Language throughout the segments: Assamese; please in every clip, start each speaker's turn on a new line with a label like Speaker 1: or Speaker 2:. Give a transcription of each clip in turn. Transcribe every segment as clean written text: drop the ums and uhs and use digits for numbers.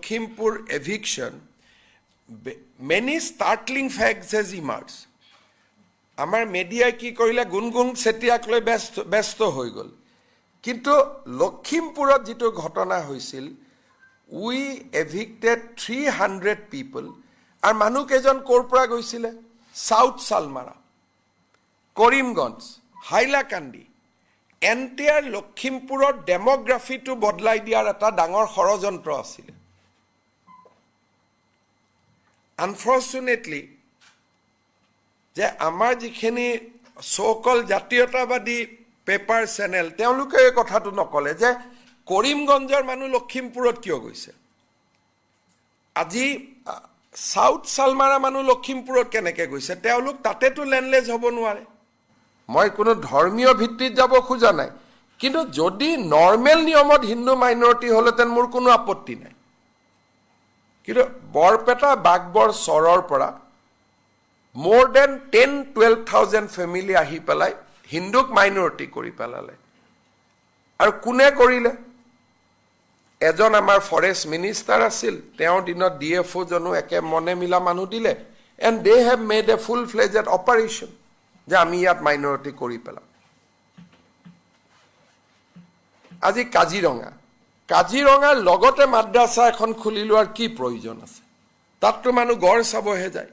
Speaker 1: Lakhimpur eviction, many startling facts has emerged. Our media কি কৰিলে গুনগুন চেতিয়াক লৈ ব্যস্ত হৈ গল কিন্তু লখিমপুৰত যেটো ঘটনা হৈছিল we evicted 300 people আৰু মানুহ কেজন কৰ পৰা গৈছিল সাউথ সালমাৰা কৰিমগঞ্জ হাইলাকান্দি এন্টায়াৰ লখিমপুৰৰ ডেমোগ্ৰাফিটো বদলাই দিয়াৰ এটা ডাঙৰ ষড়যন্ত্ৰ আছিল আনফৰচুনেটলি যে আমাৰ যিখিনি সোকল জাতীয়তাবাদী পেপাৰ চ্যানেল তেওঁলোকে এই কথাটো নকলে যে কৰিমগঞ্জৰ মানুহ লখিমপুৰত কিয় গৈছে আজি সাউথ সালমাৰা মানুহ লখিমপুৰত কেনেকৈ গৈছে তেওঁলোক তাতেটো লেণ্ডলেছ হ'ব নোৱাৰে মই কোনো ধৰ্মীয় ভিত্তিত যাব খোজা নাই কিন্তু যদি নৰ্মেল নিয়মত হিন্দু মাইনৰিটি হলেতেন মোৰ কোনো আপত্তি নাই কিন্তু বৰপেটা বাগবৰ চৰৰ পৰা more than 10-12,000 family ahi pelai hinduk minority kori pelale ar kune korile ejon amar forest minister asil teo dinot DFO jonu eke mone mila manu dile and they have made a full fledged operation je ami yat minority kori pelam aji kajironga logote madrasa ekhon khulilu ar ki proyojon ase tatto manu gor sabo he jay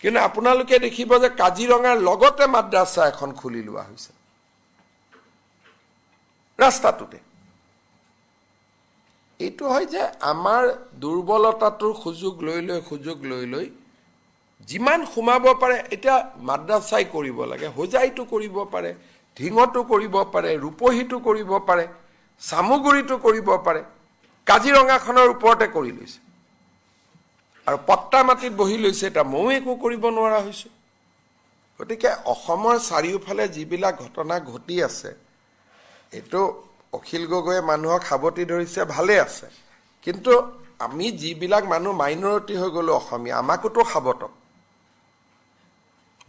Speaker 1: কিন্তু আপোনালোকে দেখিব যে কাজিৰঙাৰ লগতে মাদ্ৰাসা এখন খুলি লোৱা হৈছে ৰাস্তাটোতে এইটো হয় যে আমাৰ দুৰ্বলতাটোৰ সুযোগ লৈ লৈ যিমান খুমাব পাৰে এটা মাদ্ৰাসাই কৰিব লাগে হোজাইটো কৰিব পাৰে ঢিঙটো কৰিব পাৰে ৰূপহীটো কৰিব পাৰে সামুগুৰিটো কৰিব পাৰে কাজিৰঙাখনৰ ওপৰতে কৰি লৈছে আৰু পট্টা মাটিত বহি লৈছে এটা মৌ একো কৰিব নোৱাৰা হৈছে গতিকে অসমৰ চাৰিওফালে যিবিলাক ঘটনা ঘটি আছে এটো অখিল গগৈয়ে মানুহক হাবতি ধৰিছে ভালে আছে কিন্তু আমি যিবিলাক মানুহ মাইনৰিটি হৈ গলো অসমীয়া আমাকোতো খাবতক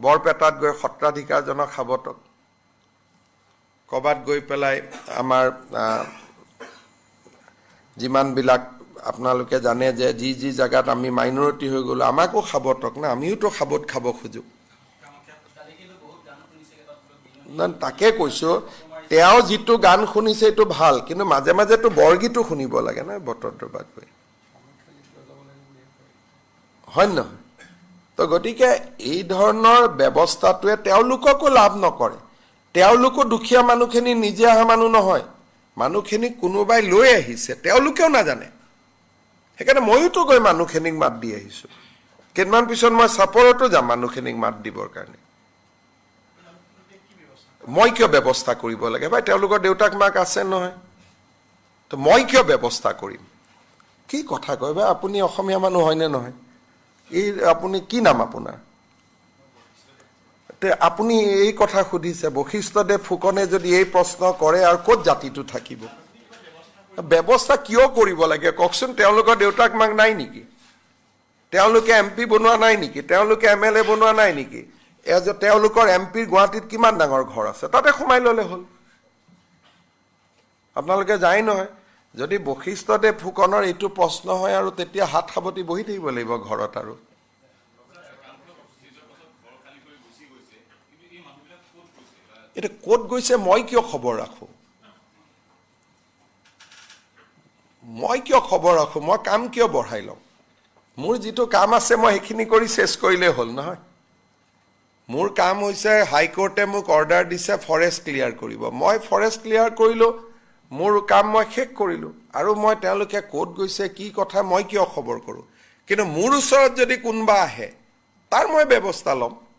Speaker 1: বৰপেটাত গৈ সত্ৰাধিকাৰজনক খাবতক কবাত গৈ পেলাই আমাৰ যিমান বিলাক আপোনালোকে জানে যে যি জায়গাত আমি মাইনৰিটি হৈ গলো আমাকো খাবতক না আমিওতো খাবত খাব খুজো না তাকে কৈছো তেও যিটো গান শুনিছে এটো ভাল কিন্তু মাজে মাজে তো বৰগীটো শুনিব লাগে না বতৰ দৰবাত গৈ হয় না তো গটিকে এই ধৰণৰ ব্যৱস্থাটোৱে তেওঁলোককো লাভ নকৰে তেওঁলোকো দুখীয়া মানুহখিনি নিজে আহা মানুহ নহয় মানুহখিনি কোনোবাই লৈ আহিছে তেওঁলোকেও নাজানে সেইকাৰণে মইতো গৈ মানুহখিনিক মাত দি আহিছো কেইমান পিছত মই সাপোৰ্টটো যাম মানুহখিনিক মাত দিবৰ কাৰণে মই কিয় ব্যৱস্থা কৰিব লাগে ভাই তেওঁলোকৰ দেউতাক মাক আছে নহয় তো মই কিয় ব্যৱস্থা কৰিম কি কথা কয় ভাই আপুনি অসমীয়া মানুহ হয়নে নহয় এই আপুনি কি নাম আপোনাৰ তে আপুনি এই কথা সুধিছে বশিষ্ঠদেৱ ফুকনে যদি এই প্ৰশ্ন কৰে আৰু ক'ত জাতিটো থাকিব ব্যৱস্থা কিয় কৰিব লাগে ককচোন তেওঁলোকৰ দেউতাক মাক নাই নেকি তেওঁলোকে এমপি বনোৱা নাই নেকি তেওঁলোকে এমএলএ বনোৱা নাই নেকি তেওঁলোকৰ এমপি গুৱাহাটীত কিমান ডাঙৰ ঘৰ আছে তাতে সোমাই ললে হল আপোনালোকে যায় নহয় যদি বশিষ্ঠদেৱ ফুকনৰ এইটো প্ৰশ্ন হয় আৰু তেতিয়া হাত সাবতি বহি থাকিব লাগিব ঘৰত আৰু এটা ক'ত গৈছে মই কিয় খবৰ ৰাখো মই কাম কিয় বঢ়াই লম মোৰ যেটো কাম আছে মই হেখিনি কৰি শেষ কৰিলে হল নহয় মোৰ কাম হৈছে হাই কোৰ্টে মোক অৰ্ডাৰ দিছে ফৰেষ্ট ক্লিয়াৰ কৰিব মই ফৰেষ্ট ক্লিয়াৰ কৰিলো মোৰ কাম মই শেষ কৰিলো আৰু মই তেওঁলোকে ক'ত গৈছে কি কথা মই কিয় খবৰ কৰো কিন্তু মোৰ ওচৰত যদি কোনবা আহে তাৰ মই ব্যৱস্থা লম